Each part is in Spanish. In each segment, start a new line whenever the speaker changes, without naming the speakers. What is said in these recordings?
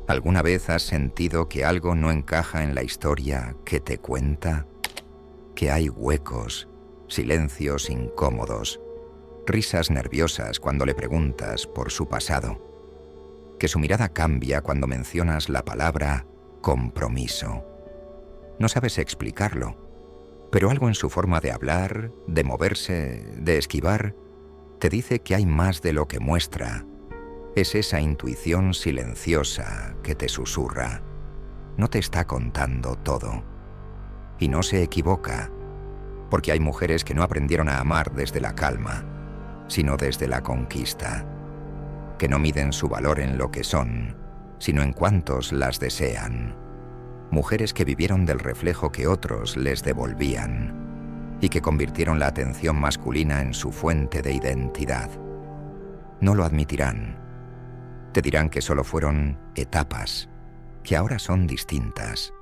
¿Alguna vez has sentido que algo no encaja en la historia que te cuenta? Que hay huecos, silencios incómodos, risas nerviosas cuando le preguntas por su pasado. Que su mirada cambia cuando mencionas la palabra compromiso. No sabes explicarlo, pero algo en su forma de hablar, de moverse, de esquivar, te dice que hay más de lo que muestra. Es esa intuición silenciosa que te susurra. No te está contando todo. Y no se equivoca, porque hay mujeres que no aprendieron a amar desde la calma, sino desde la conquista, que no miden su valor en lo que son, sino en cuántos las desean. Mujeres que vivieron del reflejo que otros les devolvían y que convirtieron la atención masculina en su fuente de identidad. No lo admitirán. Te dirán que solo fueron etapas, que ahora son distintas,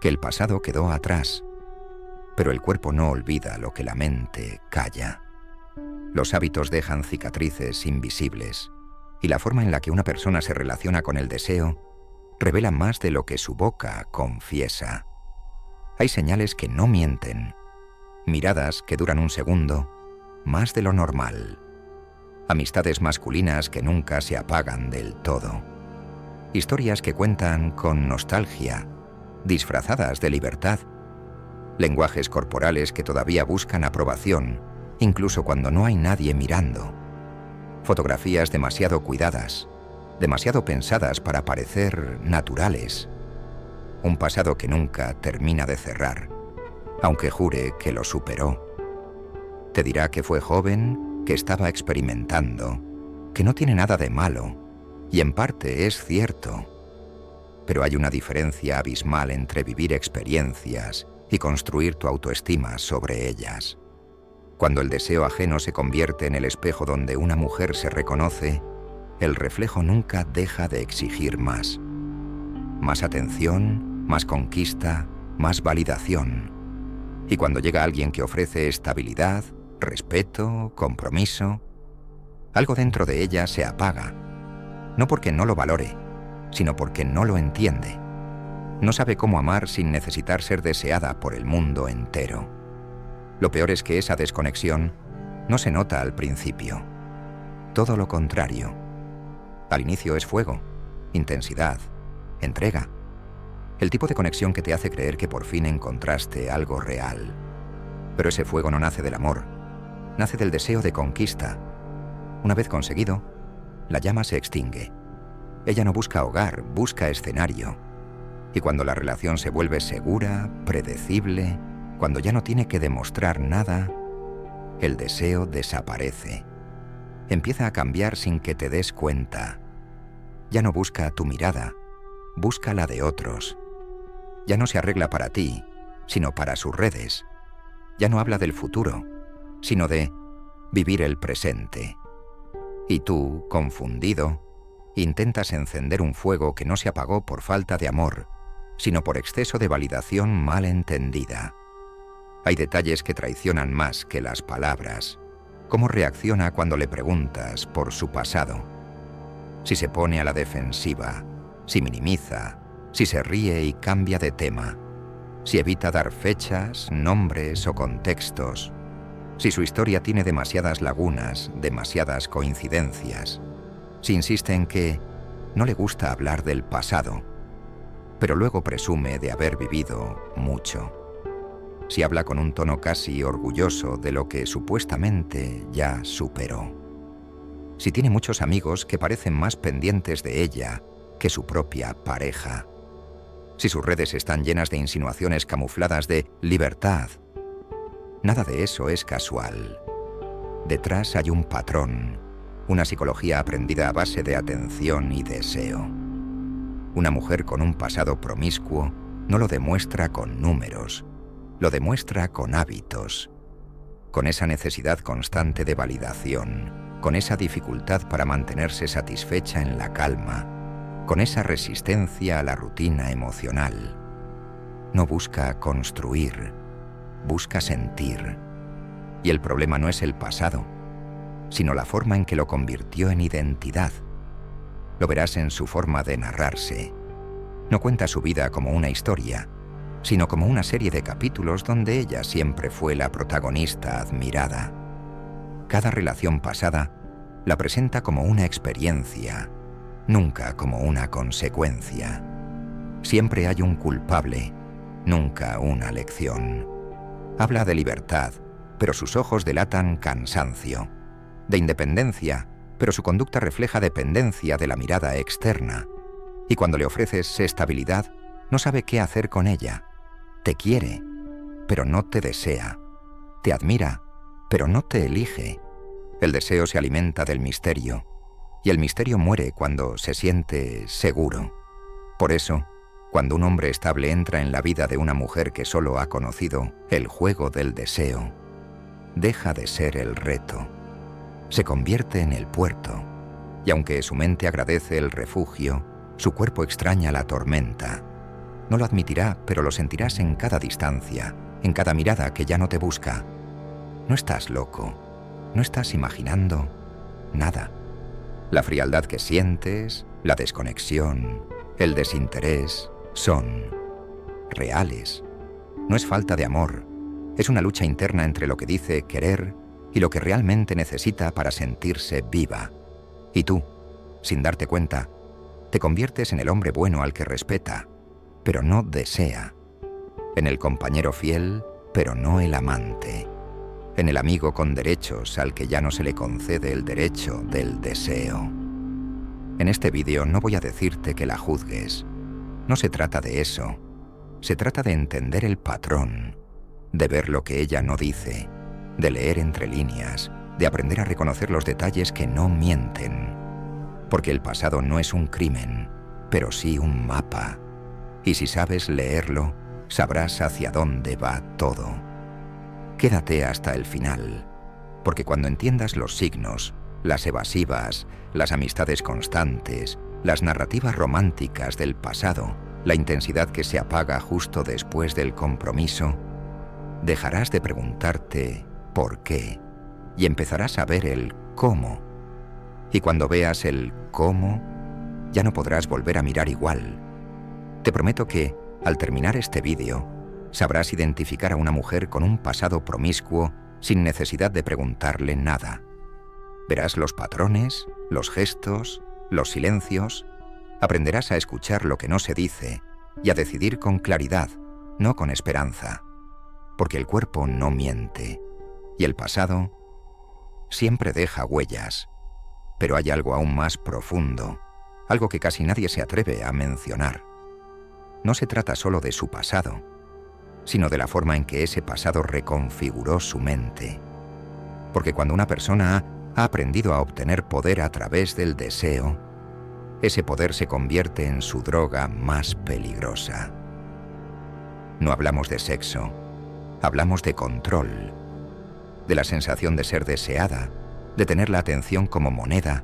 que el pasado quedó atrás. Pero el cuerpo no olvida lo que la mente calla. Los hábitos dejan cicatrices invisibles, y la forma en la que una persona se relaciona con el deseo revela más de lo que su boca confiesa. Hay señales que no mienten, miradas que duran un segundo, más de lo normal. Amistades masculinas que nunca se apagan del todo. Historias que cuentan con nostalgia, disfrazadas de libertad. Lenguajes corporales que todavía buscan aprobación, incluso cuando no hay nadie mirando. Fotografías demasiado cuidadas, demasiado pensadas para parecer naturales. Un pasado que nunca termina de cerrar, aunque jure que lo superó. Te dirá que fue joven, que estaba experimentando, que no tiene nada de malo, y en parte es cierto. Pero hay una diferencia abismal entre vivir experiencias y construir tu autoestima sobre ellas. Cuando el deseo ajeno se convierte en el espejo donde una mujer se reconoce, el reflejo nunca deja de exigir más. Más atención, más conquista, más validación. Y cuando llega alguien que ofrece estabilidad, respeto, compromiso, algo dentro de ella se apaga. No porque no lo valore, sino porque no lo entiende. No sabe cómo amar sin necesitar ser deseada por el mundo entero. Lo peor es que esa desconexión no se nota al principio. Todo lo contrario. Al inicio es fuego, intensidad, entrega. El tipo de conexión que te hace creer que por fin encontraste algo real. Pero ese fuego no nace del amor, nace del deseo de conquista. Una vez conseguido, la llama se extingue. Ella no busca hogar, busca escenario. Y cuando la relación se vuelve segura, predecible, cuando ya no tiene que demostrar nada, el deseo desaparece. Empieza a cambiar sin que te des cuenta. Ya no busca tu mirada, busca la de otros. Ya no se arregla para ti, sino para sus redes. Ya no habla del futuro, sino de vivir el presente. Y tú, confundido, intentas encender un fuego que no se apagó por falta de amor, sino por exceso de validación mal entendida. Hay detalles que traicionan más que las palabras. ¿Cómo reacciona cuando le preguntas por su pasado? Si se pone a la defensiva, si minimiza, si se ríe y cambia de tema, si evita dar fechas, nombres o contextos, si su historia tiene demasiadas lagunas, demasiadas coincidencias, si insiste en que no le gusta hablar del pasado, pero luego presume de haber vivido mucho. Si habla con un tono casi orgulloso de lo que supuestamente ya superó. Si tiene muchos amigos que parecen más pendientes de ella que su propia pareja. Si sus redes están llenas de insinuaciones camufladas de libertad. Nada de eso es casual. Detrás hay un patrón, una psicología aprendida a base de atención y deseo. Una mujer con un pasado promiscuo no lo demuestra con números, lo demuestra con hábitos, con esa necesidad constante de validación, con esa dificultad para mantenerse satisfecha en la calma, con esa resistencia a la rutina emocional. No busca construir, busca sentir. Y el problema no es el pasado, sino la forma en que lo convirtió en identidad. Lo verás en su forma de narrarse, No cuenta su vida como una historia, sino como una serie de capítulos donde ella siempre fue la protagonista admirada. Cada relación pasada la presenta como una experiencia, nunca como una consecuencia. Siempre hay un culpable, nunca una lección. Habla de libertad, pero sus ojos delatan cansancio. De independencia, pero su conducta refleja dependencia de la mirada externa. Y cuando le ofreces estabilidad, no sabe qué hacer con ella. Te quiere, pero no te desea. Te admira, pero no te elige. El deseo se alimenta del misterio, y el misterio muere cuando se siente seguro. Por eso, cuando un hombre estable entra en la vida de una mujer que solo ha conocido el juego del deseo, deja de ser el reto. Se convierte en el puerto, y aunque su mente agradece el refugio, su cuerpo extraña la tormenta. No lo admitirá, pero lo sentirás en cada distancia, en cada mirada que ya no te busca. No estás loco, no estás imaginando nada. La frialdad que sientes, la desconexión, el desinterés, son reales. No es falta de amor, es una lucha interna entre lo que dice querer y lo que realmente necesita para sentirse viva. Y tú, sin darte cuenta, te conviertes en el hombre bueno al que respeta, pero no desea. En el compañero fiel, pero no el amante. En el amigo con derechos al que ya no se le concede el derecho del deseo. En este vídeo no voy a decirte que la juzgues. No se trata de eso. Se trata de entender el patrón, de ver lo que ella no dice, de leer entre líneas, de aprender a reconocer los detalles que no mienten. Porque el pasado no es un crimen, pero sí un mapa. Y si sabes leerlo, sabrás hacia dónde va todo. Quédate hasta el final, porque cuando entiendas los signos, las evasivas, las amistades constantes, las narrativas románticas del pasado, la intensidad que se apaga justo después del compromiso, dejarás de preguntarte por qué y empezarás a ver el cómo. Y cuando veas el cómo, ya no podrás volver a mirar igual. Te prometo que, al terminar este vídeo, sabrás identificar a una mujer con un pasado promiscuo sin necesidad de preguntarle nada. Verás los patrones, los gestos, los silencios. Aprenderás a escuchar lo que no se dice y a decidir con claridad, no con esperanza. Porque el cuerpo no miente y el pasado siempre deja huellas. Pero hay algo aún más profundo, algo que casi nadie se atreve a mencionar. No se trata solo de su pasado, sino de la forma en que ese pasado reconfiguró su mente. Porque cuando una persona ha aprendido a obtener poder a través del deseo, ese poder se convierte en su droga más peligrosa. No hablamos de sexo, hablamos de control, de la sensación de ser deseada, de tener la atención como moneda,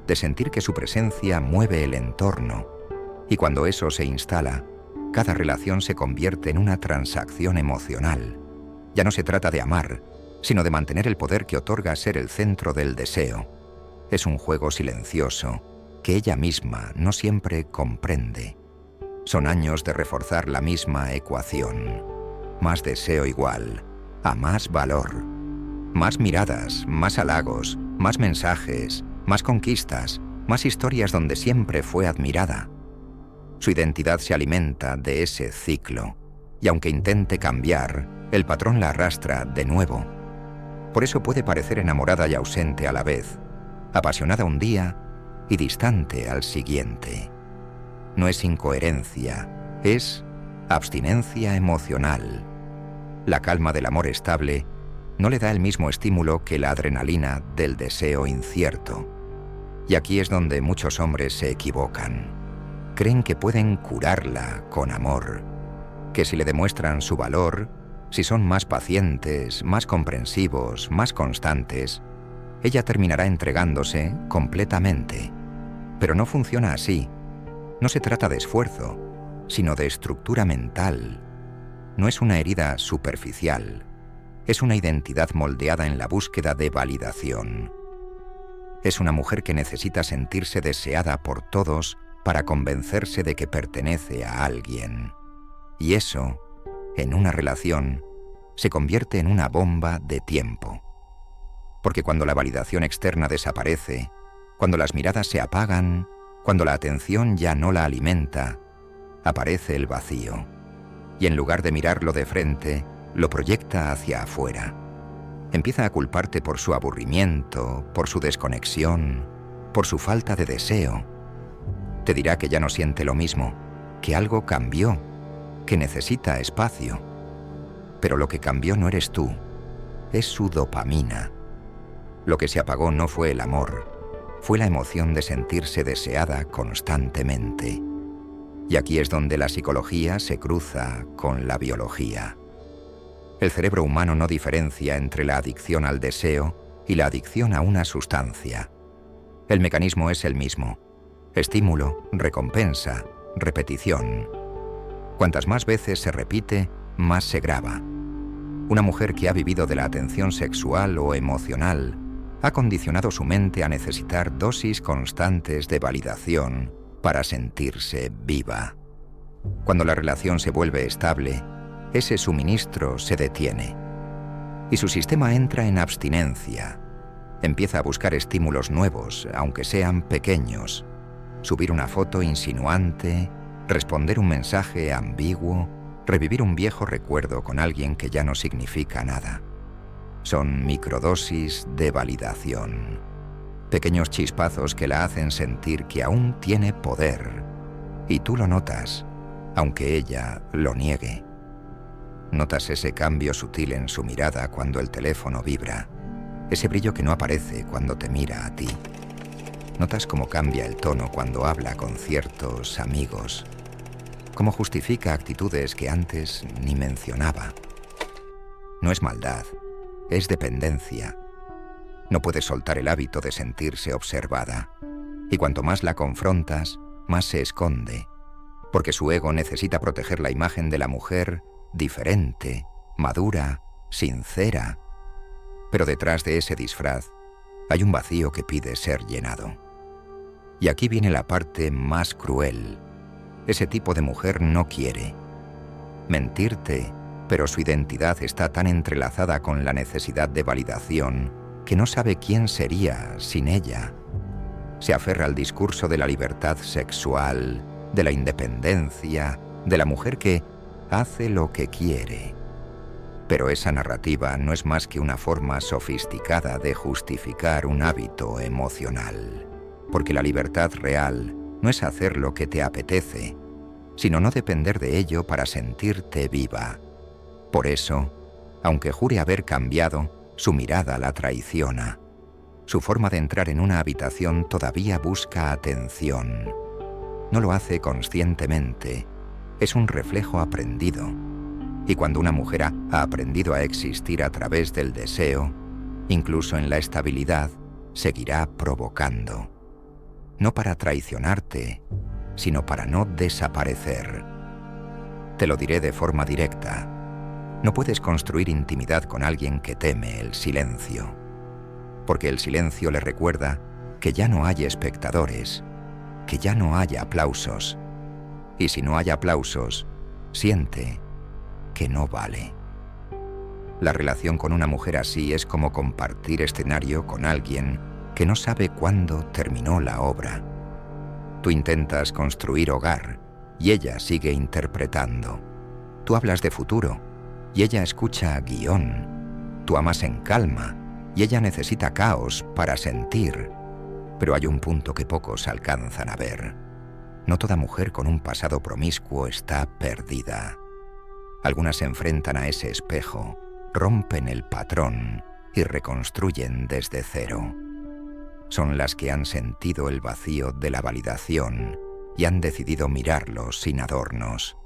de sentir que su presencia mueve el entorno, y cuando eso se instala, cada relación se convierte en una transacción emocional. Ya no se trata de amar, sino de mantener el poder que otorga ser el centro del deseo. Es un juego silencioso que ella misma no siempre comprende. Son años de reforzar la misma ecuación. Más deseo igual a más valor. Más miradas, más halagos, más mensajes, más conquistas, más historias donde siempre fue admirada. Su identidad se alimenta de ese ciclo, y aunque intente cambiar, el patrón la arrastra de nuevo. Por eso puede parecer enamorada y ausente a la vez, apasionada un día y distante al siguiente. No es incoherencia, es abstinencia emocional. La calma del amor estable no le da el mismo estímulo que la adrenalina del deseo incierto. Y aquí es donde muchos hombres se equivocan. Creen que pueden curarla con amor, que si le demuestran su valor, si son más pacientes, más comprensivos, más constantes, ella terminará entregándose completamente. Pero no funciona así. No se trata de esfuerzo, sino de estructura mental. No es una herida superficial, es una identidad moldeada en la búsqueda de validación. Es una mujer que necesita sentirse deseada por todos para convencerse de que pertenece a alguien. Y eso, en una relación, se convierte en una bomba de tiempo. Porque cuando la validación externa desaparece, cuando las miradas se apagan, cuando la atención ya no la alimenta, aparece el vacío. Y en lugar de mirarlo de frente, lo proyecta hacia afuera. Empieza a culparte por su aburrimiento, por su desconexión, por su falta de deseo. Te dirá que ya no siente lo mismo, que algo cambió, que necesita espacio. Pero lo que cambió no eres tú, es su dopamina. Lo que se apagó no fue el amor, fue la emoción de sentirse deseada constantemente. Y aquí es donde la psicología se cruza con la biología. El cerebro humano no diferencia entre la adicción al deseo y la adicción a una sustancia. El mecanismo es el mismo. Estímulo, recompensa, repetición. Cuantas más veces se repite, más se graba. Una mujer que ha vivido de la atención sexual o emocional ha condicionado su mente a necesitar dosis constantes de validación para sentirse viva. Cuando la relación se vuelve estable, ese suministro se detiene y su sistema entra en abstinencia. Empieza a buscar estímulos nuevos, aunque sean pequeños. Subir una foto insinuante, responder un mensaje ambiguo, revivir un viejo recuerdo con alguien que ya no significa nada. Son microdosis de validación. Pequeños chispazos que la hacen sentir que aún tiene poder. Y tú lo notas, aunque ella lo niegue. Notas ese cambio sutil en su mirada cuando el teléfono vibra. Ese brillo que no aparece cuando te mira a ti. Notas cómo cambia el tono cuando habla con ciertos amigos. Cómo justifica actitudes que antes ni mencionaba. No es maldad, es dependencia. No puede soltar el hábito de sentirse observada. Y cuanto más la confrontas, más se esconde. Porque su ego necesita proteger la imagen de la mujer diferente, madura, sincera. Pero detrás de ese disfraz hay un vacío que pide ser llenado. Y aquí viene la parte más cruel. Ese tipo de mujer no quiere mentirte, pero su identidad está tan entrelazada con la necesidad de validación que no sabe quién sería sin ella. Se aferra al discurso de la libertad sexual, de la independencia, de la mujer que hace lo que quiere. Pero esa narrativa no es más que una forma sofisticada de justificar un hábito emocional. Porque la libertad real no es hacer lo que te apetece, sino no depender de ello para sentirte viva. Por eso, aunque jure haber cambiado, su mirada la traiciona. Su forma de entrar en una habitación todavía busca atención. No lo hace conscientemente, es un reflejo aprendido. Y cuando una mujer ha aprendido a existir a través del deseo, incluso en la estabilidad, seguirá provocando. No para traicionarte, sino para no desaparecer. Te lo diré de forma directa. No puedes construir intimidad con alguien que teme el silencio, porque el silencio le recuerda que ya no hay espectadores, que ya no hay aplausos. Y si no hay aplausos, siente que no vale. La relación con una mujer así es como compartir escenario con alguien que no sabe cuándo terminó la obra. Tú intentas construir hogar y ella sigue interpretando. Tú hablas de futuro y ella escucha guión. Tú amas en calma y ella necesita caos para sentir. Pero hay un punto que pocos alcanzan a ver. No toda mujer con un pasado promiscuo está perdida. Algunas se enfrentan a ese espejo, rompen el patrón y reconstruyen desde cero. Son las que han sentido el vacío de la validación y han decidido mirarlo sin adornos.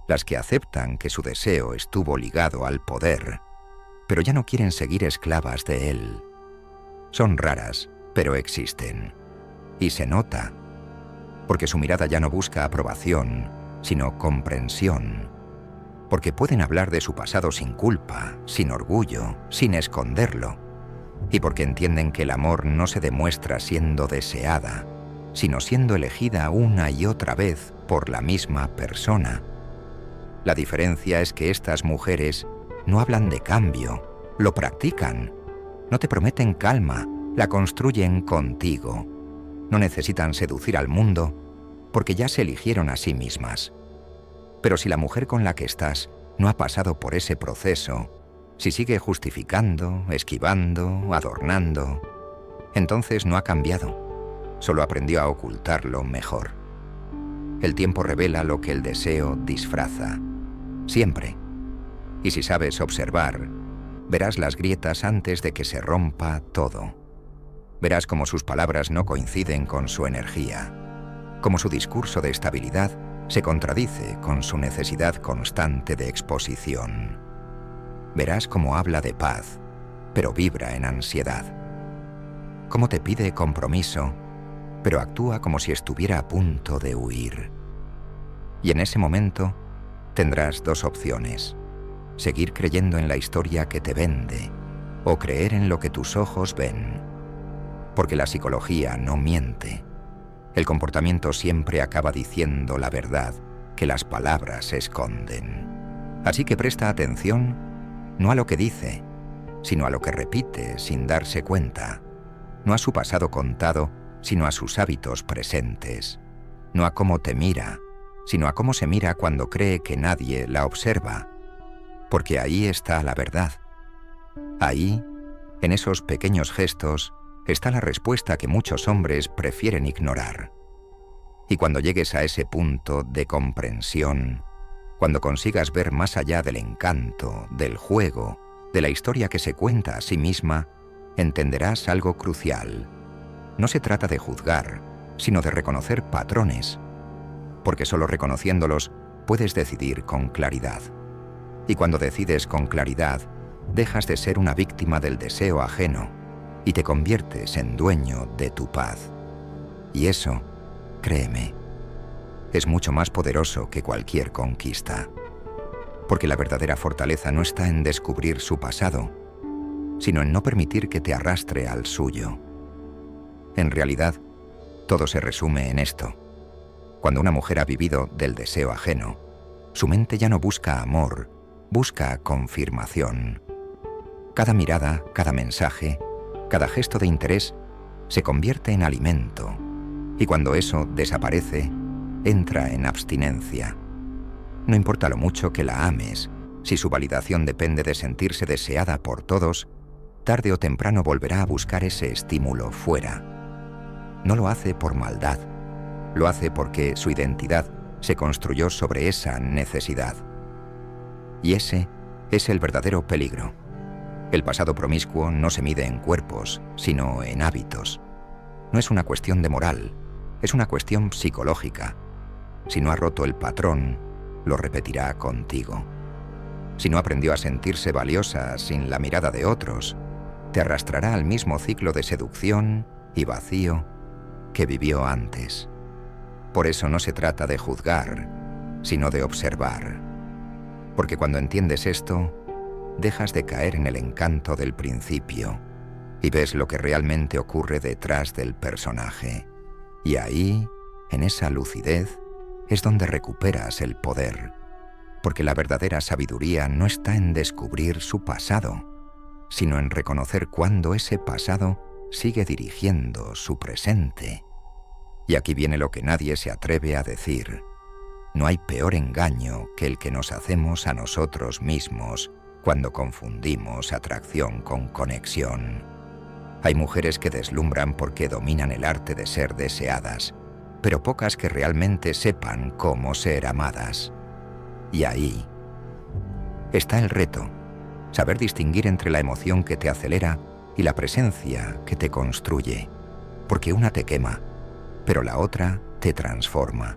Las que aceptan que su deseo estuvo ligado al poder, pero ya no quieren seguir esclavas de él. Son raras, pero existen. Y se nota, porque su mirada ya no busca aprobación, sino comprensión. Porque pueden hablar de su pasado sin culpa, sin orgullo, sin esconderlo. Y porque entienden que el amor no se demuestra siendo deseada, sino siendo elegida una y otra vez por la misma persona. La diferencia es que estas mujeres no hablan de cambio, lo practican. No te prometen calma, la construyen contigo. No necesitan seducir al mundo porque ya se eligieron a sí mismas. Pero si la mujer con la que estás no ha pasado por ese proceso, si sigue justificando, esquivando, adornando, entonces no ha cambiado, solo aprendió a ocultarlo mejor. El tiempo revela lo que el deseo disfraza, siempre. Y si sabes observar, verás las grietas antes de que se rompa todo. Verás cómo sus palabras no coinciden con su energía, cómo su discurso de estabilidad se contradice con su necesidad constante de exposición. Verás cómo habla de paz, pero vibra en ansiedad. Cómo te pide compromiso, pero actúa como si estuviera a punto de huir. Y en ese momento tendrás dos opciones: seguir creyendo en la historia que te vende o creer en lo que tus ojos ven. Porque la psicología no miente. El comportamiento siempre acaba diciendo la verdad que las palabras esconden. Así que presta atención no a lo que dice, sino a lo que repite sin darse cuenta. No a su pasado contado, sino a sus hábitos presentes. No a cómo te mira, sino a cómo se mira cuando cree que nadie la observa. Porque ahí está la verdad. Ahí, en esos pequeños gestos, está la respuesta que muchos hombres prefieren ignorar. Y cuando llegues a ese punto de comprensión, cuando consigas ver más allá del encanto, del juego, de la historia que se cuenta a sí misma, entenderás algo crucial. No se trata de juzgar, sino de reconocer patrones, porque solo reconociéndolos puedes decidir con claridad. Y cuando decides con claridad, dejas de ser una víctima del deseo ajeno y te conviertes en dueño de tu paz. Y eso, créeme, es mucho más poderoso que cualquier conquista. Porque la verdadera fortaleza no está en descubrir su pasado, sino en no permitir que te arrastre al suyo. En realidad, todo se resume en esto. Cuando una mujer ha vivido del deseo ajeno, su mente ya no busca amor, busca confirmación. Cada mirada, cada mensaje, cada gesto de interés se convierte en alimento, y cuando eso desaparece, entra en abstinencia. No importa lo mucho que la ames, si su validación depende de sentirse deseada por todos, tarde o temprano volverá a buscar ese estímulo fuera. No lo hace por maldad, lo hace porque su identidad se construyó sobre esa necesidad. Y ese es el verdadero peligro. El pasado promiscuo no se mide en cuerpos, sino en hábitos. No es una cuestión de moral, es una cuestión psicológica. Si no ha roto el patrón, lo repetirá contigo. Si no aprendió a sentirse valiosa sin la mirada de otros, te arrastrará al mismo ciclo de seducción y vacío que vivió antes. Por eso no se trata de juzgar, sino de observar. Porque cuando entiendes esto, dejas de caer en el encanto del principio y ves lo que realmente ocurre detrás del personaje. Y ahí, en esa lucidez, es donde recuperas el poder. Porque la verdadera sabiduría no está en descubrir su pasado, sino en reconocer cuándo ese pasado sigue dirigiendo su presente. Y aquí viene lo que nadie se atreve a decir. No hay peor engaño que el que nos hacemos a nosotros mismos cuando confundimos atracción con conexión. Hay mujeres que deslumbran porque dominan el arte de ser deseadas, pero pocas que realmente sepan cómo ser amadas. Y ahí está el reto, saber distinguir entre la emoción que te acelera y la presencia que te construye, porque una te quema, pero la otra te transforma.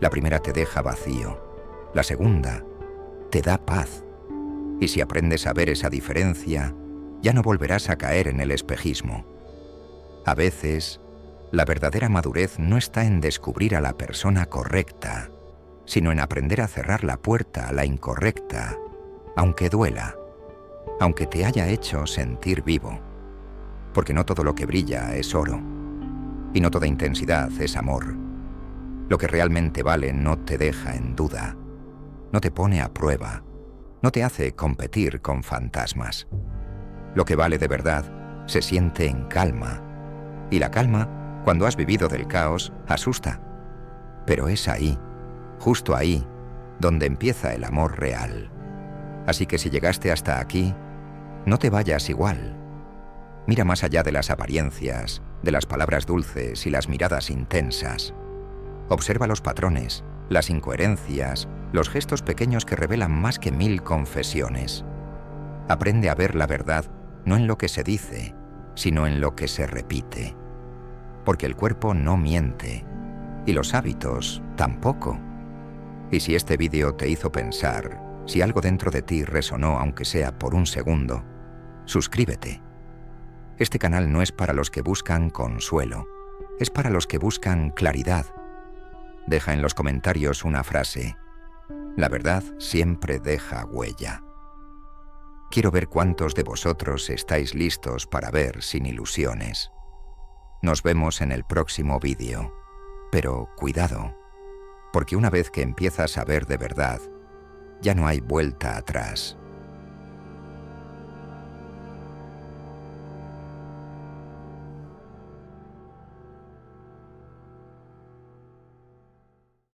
La primera te deja vacío, la segunda te da paz. Y si aprendes a ver esa diferencia, ya no volverás a caer en el espejismo. A veces, la verdadera madurez no está en descubrir a la persona correcta, sino en aprender a cerrar la puerta a la incorrecta, aunque duela, aunque te haya hecho sentir vivo. Porque no todo lo que brilla es oro. Y no toda intensidad es amor. Lo que realmente vale no te deja en duda, no te pone a prueba, no te hace competir con fantasmas. Lo que vale de verdad se siente en calma. Y la calma, cuando has vivido del caos, asusta. Pero es ahí, justo ahí, donde empieza el amor real. Así que si llegaste hasta aquí, no te vayas igual. Mira más allá de las apariencias, de las palabras dulces y las miradas intensas. Observa los patrones, las incoherencias, los gestos pequeños que revelan más que 1000 confesiones. Aprende a ver la verdad no en lo que se dice, sino en lo que se repite. Porque el cuerpo no miente, y los hábitos tampoco. Y si este vídeo te hizo pensar, si algo dentro de ti resonó aunque sea por un segundo, suscríbete. Este canal no es para los que buscan consuelo, es para los que buscan claridad. Deja en los comentarios una frase: la verdad siempre deja huella. Quiero ver cuántos de vosotros estáis listos para ver sin ilusiones. Nos vemos en el próximo vídeo. Pero cuidado, porque una vez que empiezas a ver de verdad, ya no hay vuelta atrás.